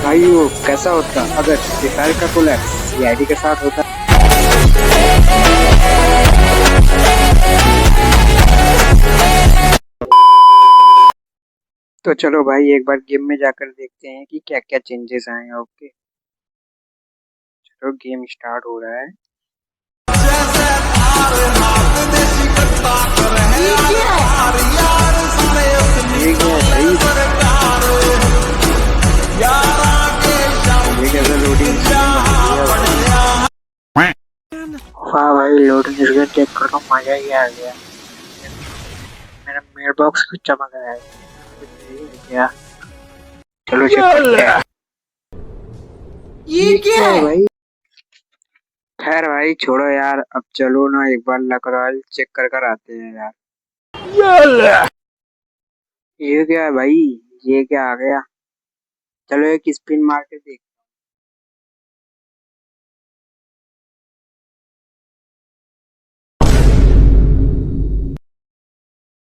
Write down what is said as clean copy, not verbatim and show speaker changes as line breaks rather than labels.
भाई वो कैसा होता अगर फ्री फायर का कोलैब सीआईडी के साथ होता। तो चलो भाई एक बार गेम में जाकर देखते हैं कि क्या क्या चेंजेस आए हैं। ओके चलो गेम स्टार्ट हो रहा है। ये क्या है भाई, ये कैसा लोडिंग। वाह भाई लोडिंग स्क्रीन चेक करो, मजा ही आ गया। मेरा मेल बॉक्स कुछ चमक रहा है। कुछ नहीं है क्या? चलो चेक करते हैं। ये क्या है भाई? खैर भाई छोड़ो यार, अब चलो ना एक बार लक रॉयल चेक कर कर आते हैं यार। ये क्या है भाई? ये क्या आ गया? चलो एक स्पिन मार के देख।